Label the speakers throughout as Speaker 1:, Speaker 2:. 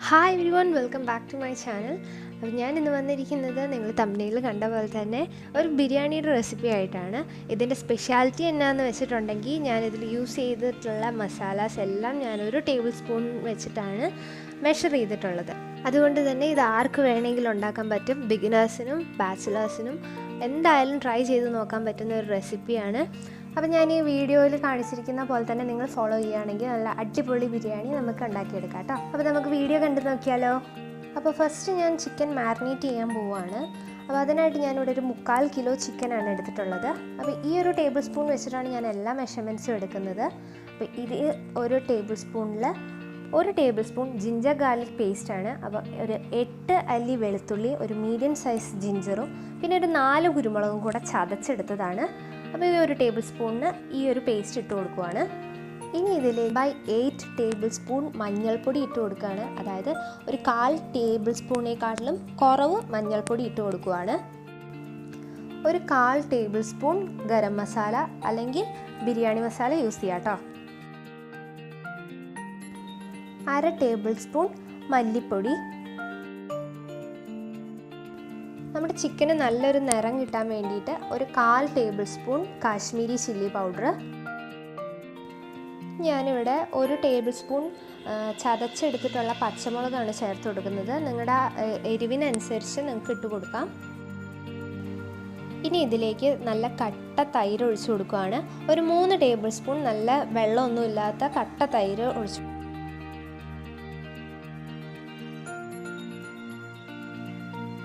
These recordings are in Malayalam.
Speaker 1: Hi everyone, welcome back to my channel. അപ്പോൾ ഞാൻ ഇന്ന് വന്നിരിക്കുന്നത് നിങ്ങൾ തംബ്നെയിൽ കണ്ട പോലെ തന്നെ ഒരു ബിരിയാണിയുടെ റെസിപ്പി ആയിട്ടാണ്. ഇതിൻ്റെ സ്പെഷ്യാലിറ്റി എന്നാന്ന് വെച്ചിട്ടുണ്ടെങ്കിൽ ഞാൻ ഇതിൽ യൂസ് ചെയ്തിട്ടുള്ള മസാലാസ് എല്ലാം ഞാനൊരു ടേബിൾ സ്പൂൺ വെച്ചിട്ടാണ് മെഷർ ചെയ്തിട്ടുള്ളത്. അതുകൊണ്ട് തന്നെ ഇത് ആർക്ക് വേണമെങ്കിലും ഉണ്ടാക്കാൻ പറ്റും. ബിഗിനേഴ്സിനും ബാച്ചിലേഴ്സിനും എന്തായാലും ട്രൈ ചെയ്ത് നോക്കാൻ പറ്റുന്ന ഒരു റെസിപ്പിയാണ്. അപ്പോൾ ഞാൻ ഈ വീഡിയോയിൽ കാണിച്ചിരിക്കുന്ന പോലെ തന്നെ നിങ്ങൾ ഫോളോ ചെയ്യുകയാണെങ്കിൽ നല്ല അടിപൊളി ബിരിയാണി നമുക്ക് ഉണ്ടാക്കിയെടുക്കാം കേട്ടോ. അപ്പോൾ നമുക്ക് വീഡിയോ കണ്ടു നോക്കിയാലോ. അപ്പോൾ ഫസ്റ്റ് ഞാൻ ചിക്കൻ മാരിനേറ്റ് ചെയ്യാൻ പോവുകയാണ്. അപ്പോൾ അതിനായിട്ട് ഞാനിവിടെ ഒരു 3/4 കിലോ ചിക്കനാണ് എടുത്തിട്ടുള്ളത്. അപ്പോൾ ഈ ഒരു ടേബിൾ സ്പൂൺ വെച്ചിട്ടാണ് ഞാൻ എല്ലാ മെഷർമെൻറ്റ്സും എടുക്കുന്നത്. അപ്പോൾ ഇത് ഒരു ടേബിൾ സ്പൂണിൽ 1 ടേബിൾ സ്പൂൺ ജിഞ്ചർ ഗാർലിക് പേസ്റ്റാണ്. അപ്പോൾ ഒരു 8 അല്ലി വെളുത്തുള്ളി, ഒരു മീഡിയം സൈസ് ജിഞ്ചറും പിന്നെ ഒരു 4 കുരുമുളകും കൂടെ ചതച്ചെടുത്തതാണ്. അപ്പോൾ ഈ ഒരു ടേബിൾ സ്പൂണിന് ഈ ഒരു പേസ്റ്റ് ഇട്ട് കൊടുക്കുവാണ്. ഇനി ഇതിൽ 8 ടേബിൾ സ്പൂൺ മഞ്ഞൾപ്പൊടി ഇട്ട് കൊടുക്കുകയാണ്. അതായത് ഒരു 1/4 ടേബിൾ സ്പൂണേക്കാട്ടിലും കുറവ് മഞ്ഞൾപ്പൊടി ഇട്ട് കൊടുക്കുവാണ്. ഒരു 1/4 ടേബിൾ സ്പൂൺ ഗരം മസാല അല്ലെങ്കിൽ ബിരിയാണി മസാല യൂസ് ചെയ്യാം കേട്ടോ. 1/2 ടേബിൾ സ്പൂൺ മല്ലിപ്പൊടി. നമ്മുടെ ചിക്കന് നല്ലൊരു നിറം കിട്ടാൻ വേണ്ടിയിട്ട് ഒരു 1/4 table spoon Kashmiri chilli powder. ഞാനിവിടെ 1 ടേബിൾ സ്പൂൺ ചതച്ചെടുത്തിട്ടുള്ള പച്ചമുളകാണ് ചേർത്ത് കൊടുക്കുന്നത്. നിങ്ങളുടെ എരിവിനനുസരിച്ച് നിങ്ങൾക്ക് ഇട്ട് കൊടുക്കാം. ഇനി ഇതിലേക്ക് നല്ല കട്ട തൈര് ഒഴിച്ചു കൊടുക്കുകയാണ്. ഒരു 3 ടേബിൾ സ്പൂൺ നല്ല വെള്ളമൊന്നും ഇല്ലാത്ത കട്ട തൈര് ഒഴിച്ചു.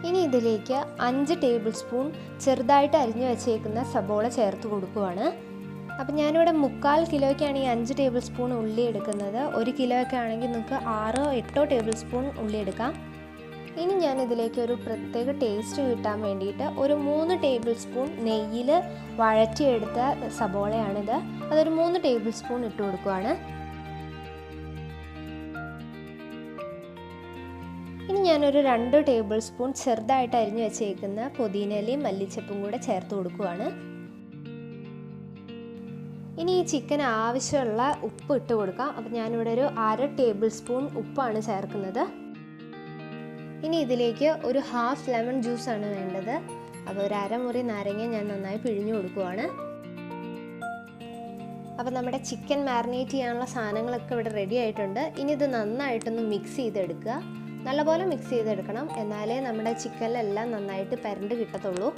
Speaker 1: ഇനി ഇതിലേക്ക് 5 ടേബിൾ സ്പൂൺ ചെറുതായിട്ട് അരിഞ്ഞു വെച്ചേക്കുന്ന സബോള ചേർത്ത് കൊടുക്കുകയാണ്. അപ്പം ഞാനിവിടെ 3/4 കിലോയ്ക്കാണ് ഈ 5 ടേബിൾ സ്പൂൺ ഉള്ളി എടുക്കുന്നത്. 1 കിലോയൊക്കെ ആണെങ്കിൽ നിങ്ങൾക്ക് 6-8 ടേബിൾ സ്പൂൺ ഉള്ളി എടുക്കാം. ഇനി ഞാൻ ഇതിലേക്ക് ഒരു പ്രത്യേക ടേസ്റ്റ് കിട്ടാൻ വേണ്ടിയിട്ട് ഒരു 3 ടേബിൾ സ്പൂൺ നെയ്യിൽ വഴറ്റിയെടുത്ത സബോളയാണിത്. അതൊരു 3 ടേബിൾ സ്പൂൺ ഇട്ട് കൊടുക്കുകയാണ്. ഇനി ഞാനൊരു 2 ടേബിൾ സ്പൂൺ ചെറുതായിട്ട് അരിഞ്ഞു വെച്ചേക്കുന്ന പുതിനയിലയും മല്ലിച്ചപ്പും കൂടെ ചേർത്ത് കൊടുക്കുകയാണ്. ഇനി ഈ ചിക്കന് ആവശ്യമുള്ള ഉപ്പ് ഇട്ട് കൊടുക്കാം. അപ്പോൾ ഞാനിവിടെ ഒരു 1/2 ടേബിൾ സ്പൂൺ ഉപ്പാണ് ചേർക്കുന്നത്. ഇനി ഇതിലേക്ക് ഒരു 1/2 ലെമൺ ജ്യൂസാണ് വേണ്ടത്. അപ്പോൾ ഒരു 1/2 മുറി നാരങ്ങ ഞാൻ നന്നായി പിഴിഞ്ഞു കൊടുക്കുകയാണ്. അപ്പോൾ നമ്മുടെ ചിക്കൻ മാരിനേറ്റ് ചെയ്യാനുള്ള സാധനങ്ങളൊക്കെ ഇവിടെ റെഡി ആയിട്ടുണ്ട്. ഇനി ഇത് നന്നായിട്ടൊന്ന് മിക്സ് ചെയ്തെടുക്കുക. നല്ലപോലെ മിക്സ് ചെയ്തെടുക്കണം, എന്നാലേ നമ്മുടെ ചിക്കനിലെല്ലാം നന്നായിട്ട് പരണ്ട് കിട്ടത്തുള്ളൂ.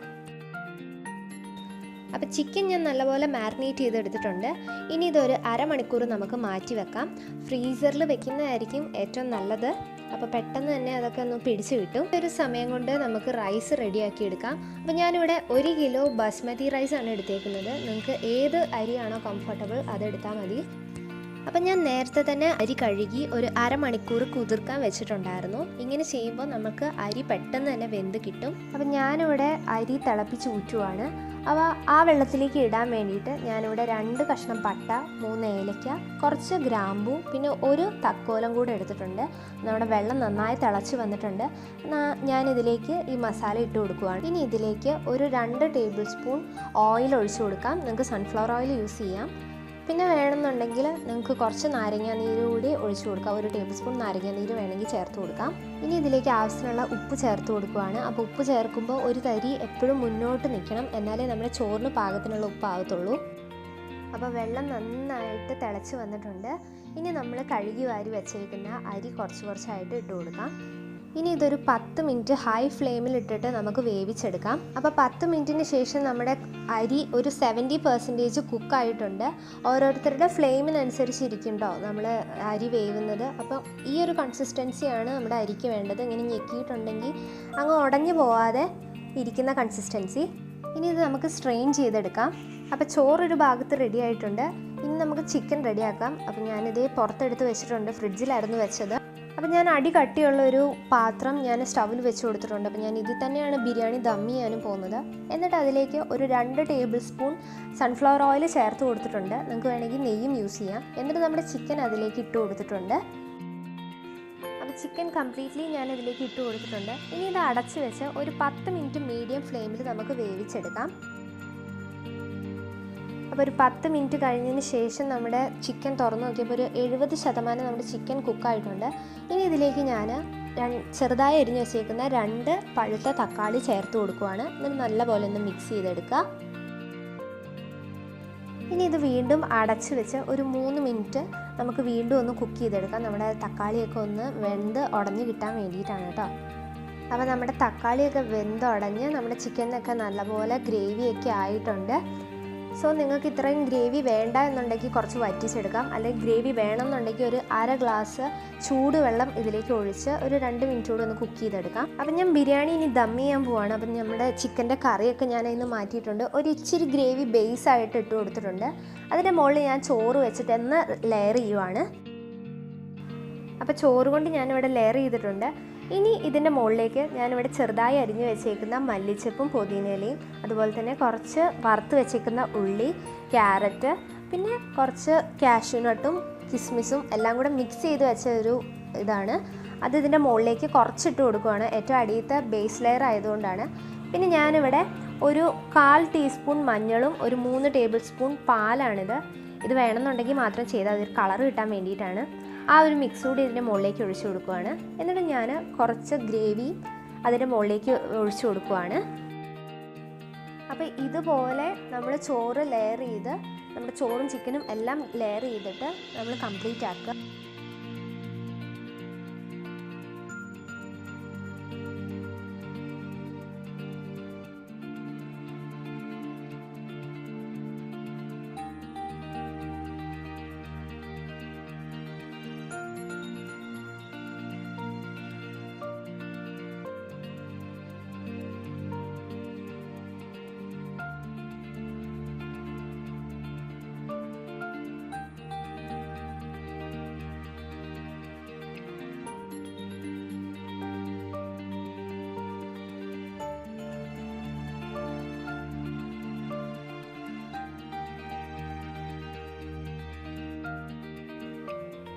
Speaker 1: അപ്പോൾ ചിക്കൻ ഞാൻ നല്ലപോലെ മാരിനേറ്റ് ചെയ്തെടുത്തിട്ടുണ്ട്. ഇനി ഇതൊരു 1/2 മണിക്കൂർ നമുക്ക് മാറ്റി വെക്കാം. ഫ്രീസറിൽ വെക്കുന്നതായിരിക്കും ഏറ്റവും നല്ലത്. അപ്പോൾ പെട്ടെന്ന് തന്നെ അതൊക്കെ ഒന്ന് പിടിച്ച് കിട്ടും. ഒരു സമയം കൊണ്ട് നമുക്ക് റൈസ് റെഡിയാക്കി എടുക്കാം. അപ്പോൾ ഞാനിവിടെ 1 കിലോ ബസ്മതി റൈസാണ് എടുത്തേക്കുന്നത്. നിങ്ങൾക്ക് ഏത് അരിയാണോ കംഫർട്ടബിൾ അതെടുത്താൽ മതി. അപ്പം ഞാൻ നേരത്തെ തന്നെ അരി കഴുകി ഒരു 1/2 മണിക്കൂർ കുതിർക്കാൻ വെച്ചിട്ടുണ്ടായിരുന്നു. ഇങ്ങനെ ചെയ്യുമ്പോൾ നമുക്ക് അരി പെട്ടെന്ന് തന്നെ വെന്ത് കിട്ടും. അപ്പം ഞാനിവിടെ അരി തിളപ്പിച്ച് ഊറ്റുവാണ്. അപ്പോൾ ആ വെള്ളത്തിലേക്ക് ഇടാൻ വേണ്ടിയിട്ട് ഞാനിവിടെ 2 കഷ്ണം പട്ട, 3 ഏലക്ക, കുറച്ച് ഗ്രാമ്പൂ, പിന്നെ ഒരു തക്കോലം കൂടെ എടുത്തിട്ടുണ്ട്. നമ്മുടെ വെള്ളം നന്നായി തിളച്ച് വന്നിട്ടുണ്ട്. ഞാനിതിലേക്ക് ഈ മസാല ഇട്ട് കൊടുക്കുകയാണ്. ഇനി ഇതിലേക്ക് ഒരു 2 ടേബിൾ സ്പൂൺ ഓയിൽ ഒഴിച്ചു കൊടുക്കാം. നിങ്ങൾക്ക് സൺഫ്ലവർ ഓയിൽ യൂസ് ചെയ്യാം. പിന്നെ വേണമെന്നുണ്ടെങ്കിൽ നിങ്ങൾക്ക് കുറച്ച് നാരങ്ങ നീര് കൂടി ഒഴിച്ചു കൊടുക്കാം. 1 ടേബിൾ സ്പൂൺ നാരങ്ങ നീര് വേണമെങ്കിൽ ചേർത്ത് കൊടുക്കാം. ഇനി ഇതിലേക്ക് ആവശ്യത്തിനുള്ള ഉപ്പ് ചേർത്ത് കൊടുക്കുകയാണ്. അപ്പോൾ ഉപ്പ് ചേർക്കുമ്പോൾ ഒരു തരി എപ്പോഴും മുന്നോട്ട് നിൽക്കണം, എന്നാലേ നമ്മുടെ ചോറിന് പാകത്തിനുള്ള ഉപ്പാകത്തുള്ളൂ. അപ്പോൾ വെള്ളം നന്നായിട്ട് തിളച്ച് വന്നിട്ടുണ്ട്. ഇനി നമ്മൾ കഴുകി വാരി വെച്ചേക്കുന്ന അരി കുറച്ചായിട്ട് ഇട്ട് കൊടുക്കാം. ഇനി ഇതൊരു 10 മിനിറ്റ് ഹൈ ഫ്ലെയിമിൽ ഇട്ടിട്ട് നമുക്ക് വേവിച്ചെടുക്കാം. അപ്പോൾ 10 മിനിറ്റിന് ശേഷം നമ്മുടെ അരി ഒരു 70% കുക്കായിട്ടുണ്ട്. ഓരോരുത്തരുടെ ഫ്ലെയിമിനനുസരിച്ചിരിക്കും കേട്ടോ നമ്മൾ അരി വേവുന്നത്. അപ്പം ഈ ഒരു കൺസിസ്റ്റൻസിയാണ് നമ്മുടെ അരിക്ക് വേണ്ടത്. ഇങ്ങനെ ഞെക്കിയിട്ടുണ്ടെങ്കിൽ അങ്ങ് ഉടഞ്ഞു പോവാതെ ഇരിക്കുന്ന കൺസിസ്റ്റൻസി. ഇനി ഇത് നമുക്ക് സ്ട്രെയിൻ ചെയ്തെടുക്കാം. അപ്പോൾ ചോറൊരു ഭാഗത്ത് റെഡി ആയിട്ടുണ്ട്. ഇനി നമുക്ക് ചിക്കൻ റെഡിയാക്കാം. അപ്പോൾ ഞാനിതേ പുറത്തെടുത്ത് വെച്ചിട്ടുണ്ട്. ഫ്രിഡ്ജിലായിരുന്നു വെച്ചത്. അപ്പോൾ ഞാൻ അടി കട്ടിയുള്ളൊരു പാത്രം ഞാൻ സ്റ്റൗവിൽ വെച്ച് കൊടുത്തിട്ടുണ്ട്. അപ്പോൾ ഞാൻ ഇതിൽ തന്നെയാണ് ബിരിയാണി ദം ചെയ്യാനും പോകുന്നത്. എന്നിട്ട് അതിലേക്ക് ഒരു 2 ടേബിൾ സ്പൂൺ സൺഫ്ലവർ ഓയിൽ ചേർത്ത് കൊടുത്തിട്ടുണ്ട്. നിങ്ങൾക്ക് വേണമെങ്കിൽ നെയ്യും യൂസ് ചെയ്യാം. എന്നിട്ട് നമ്മുടെ ചിക്കൻ അതിലേക്ക് ഇട്ട് കൊടുത്തിട്ടുണ്ട്. അപ്പോൾ ചിക്കൻ കംപ്ലീറ്റ്ലി ഞാൻ ഇതിലേക്ക് ഇട്ട് കൊടുത്തിട്ടുണ്ട്. ഇനി ഇത് അടച്ച് വെച്ച് ഒരു 10 മിനിറ്റ് മീഡിയം ഫ്ലെയിമിൽ നമുക്ക് വേവിച്ചെടുക്കാം. അപ്പോൾ ഒരു 10 മിനിറ്റ് കഴിഞ്ഞതിന് ശേഷം നമ്മുടെ ചിക്കൻ തുറന്ന് നോക്കിയപ്പോൾ ഒരു 70% നമ്മുടെ ചിക്കൻ കുക്കായിട്ടുണ്ട്. ഇനി ഇതിലേക്ക് ഞാൻ ചെറുതായി അരിഞ്ഞ് വെച്ചേക്കുന്ന 2 പഴുത്ത തക്കാളി ചേർത്ത് കൊടുക്കുകയാണ്. എന്നിട്ട് നല്ലപോലെ ഒന്ന് മിക്സ് ചെയ്തെടുക്കുക. ഇനി ഇത് വീണ്ടും അടച്ച് വെച്ച് ഒരു 3 മിനിറ്റ് നമുക്ക് വീണ്ടും ഒന്ന് കുക്ക് ചെയ്തെടുക്കാം. നമ്മുടെ തക്കാളിയൊക്കെ ഒന്ന് വെന്ത് ഉടഞ്ഞ് കിട്ടാൻ വേണ്ടിയിട്ടാണ് കേട്ടോ. അപ്പോൾ നമ്മുടെ തക്കാളിയൊക്കെ വെന്തുടഞ്ഞ് നമ്മുടെ ചിക്കനൊക്കെ നല്ലപോലെ ഗ്രേവിയൊക്കെ ആയിട്ടുണ്ട്. സോ നിങ്ങൾക്ക് ഇത്രയും ഗ്രേവി വേണ്ട എന്നുണ്ടെങ്കിൽ കുറച്ച് വറ്റിച്ചെടുക്കാം. അല്ലെങ്കിൽ ഗ്രേവി വേണമെന്നുണ്ടെങ്കിൽ ഒരു 1/2 ഗ്ലാസ് ചൂടുവെള്ളം ഇതിലേക്ക് ഒഴിച്ച് ഒരു 2 മിനിറ്റ് കൂടെ ഒന്ന് കുക്ക് ചെയ്തെടുക്കാം. അപ്പം ഞാൻ ബിരിയാണി ഇനി ദം ചെയ്യാൻ പോവാണ്. അപ്പം നമ്മുടെ ചിക്കൻ്റെ കറിയൊക്കെ ഞാൻ അതിന് മാറ്റിയിട്ടുണ്ട്. ഒരു ഇച്ചിരി ഗ്രേവി ബേസ് ആയിട്ട് ഇട്ട് കൊടുത്തിട്ടുണ്ട്. അതിൻ്റെ മുകളിൽ ഞാൻ ചോറ് വെച്ചിട്ട് ഒന്ന് ലെയർ ചെയ്യുവാണ്. അപ്പോൾ ചോറ് കൊണ്ട് ഞാനിവിടെ ലെയർ ചെയ്തിട്ടുണ്ട്. ഇനി ഇതിൻ്റെ മുകളിലേക്ക് ഞാനിവിടെ ചെറുതായി അരിഞ്ഞ് വെച്ചേക്കുന്ന മല്ലിച്ചപ്പും പുതിനയിലയും അതുപോലെ തന്നെ കുറച്ച് വറുത്ത് വെച്ചേക്കുന്ന ഉള്ളി, ക്യാരറ്റ്, പിന്നെ കുറച്ച് കാഷ്യൂനട്ടും കിസ്മിസും എല്ലാം കൂടെ മിക്സ് ചെയ്ത് വെച്ച ഒരു ഇതാണ്. അത് ഇതിൻ്റെ മുകളിലേക്ക് കുറച്ചിട്ട് കൊടുക്കുകയാണ്. ഏറ്റവും അടിയത്തെ ബേസ് ലെയർ ആയതുകൊണ്ടാണ്. പിന്നെ ഞാനിവിടെ ഒരു 1/4 ടീസ്പൂൺ മഞ്ഞളും ഒരു 3 ടേബിൾ സ്പൂൺ പാലാണിത്. ഇത് വേണമെന്നുണ്ടെങ്കിൽ മാത്രം ചെയ്താൽ അതൊരു കളർ കിട്ടാൻ വേണ്ടിയിട്ടാണ്. ആ ഒരു മിക്സ് കൂടി ഇതിൻ്റെ മുകളിലേക്ക് ഒഴിച്ചു കൊടുക്കുകയാണ്. എന്നിട്ട് ഞാൻ കുറച്ച് ഗ്രേവി അതിൻ്റെ മുകളിലേക്ക് ഒഴിച്ചു കൊടുക്കുകയാണ്. അപ്പോൾ ഇതുപോലെ നമ്മൾ ചോറ് ലെയർ ചെയ്ത് നമ്മുടെ ചോറും ചിക്കനും എല്ലാം ലെയർ ചെയ്തിട്ട് നമ്മൾ കംപ്ലീറ്റ് ആക്കുക.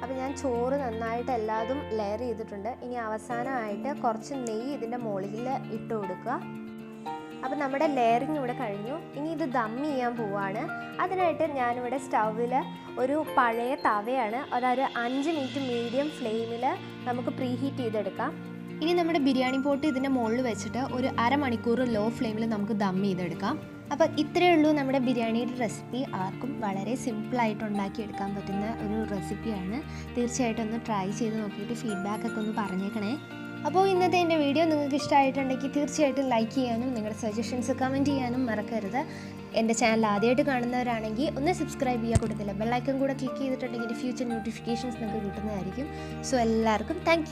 Speaker 1: അപ്പോൾ ഞാൻ ചോറ് നന്നായിട്ട് എല്ലാതും ലെയർ ചെയ്തിട്ടുണ്ട്. ഇനി അവസാനമായിട്ട് കുറച്ച് നെയ്യ് ഇതിൻ്റെ മുകളിൽ ഇട്ട് കൊടുക്കുക. അപ്പോൾ നമ്മുടെ ലെയറിങ് ഇവിടെ കഴിഞ്ഞു. ഇനി ഇത് ദം ചെയ്യാൻ പോവുകയാണ്. അതിനായിട്ട് ഞാനിവിടെ സ്റ്റൗവിൽ ഒരു പഴയ തവയാണ്, അതൊരു 5 മിനിറ്റ് മീഡിയം ഫ്ലെയിമിൽ നമുക്ക് പ്രീഹീറ്റ് ചെയ്തെടുക്കാം. ഇനി നമ്മുടെ ബിരിയാണി പോട്ട് ഇതിൻ്റെ മുകളിൽ വെച്ചിട്ട് ഒരു 1/2 മണിക്കൂർ ലോ ഫ്ലെയിമിൽ നമുക്ക് ദം ചെയ്തെടുക്കാം. അപ്പോൾ ഇത്രയേ ഉള്ളൂ നമ്മുടെ ബിരിയാണിയുടെ റെസിപ്പി. ആർക്കും വളരെ സിമ്പിളായിട്ട് ഉണ്ടാക്കിയെടുക്കാൻ പറ്റുന്ന ഒരു റെസിപ്പിയാണ്. തീർച്ചയായിട്ടും ഒന്ന് ട്രൈ ചെയ്ത് നോക്കിയിട്ട് ഫീഡ്ബാക്കൊക്കെ ഒന്ന് പറഞ്ഞേക്കണേ. അപ്പോൾ ഇന്നത്തെ എൻ്റെ വീഡിയോ നിങ്ങൾക്ക് ഇഷ്ടമായിട്ടുണ്ടെങ്കിൽ തീർച്ചയായിട്ടും ലൈക്ക് ചെയ്യാനും നിങ്ങളുടെ സജഷൻസ് കമൻറ്റ് ചെയ്യാനും മറക്കരുത്. എൻ്റെ ചാനൽ ആദ്യമായിട്ട് കാണുന്നവരാണെങ്കിൽ ഒന്ന് സബ്സ്ക്രൈബ് ചെയ്യുക, കൊടുത്തില്ല ബെല്ലൈക്കൺ കൂടെ ക്ലിക്ക് ചെയ്തിട്ടുണ്ടെങ്കിൽ ഫ്യൂച്ചർ നോട്ടിഫിക്കേഷൻസ് നിങ്ങൾക്ക് കിട്ടുന്നതായിരിക്കും. സോ എല്ലാവർക്കും താങ്ക്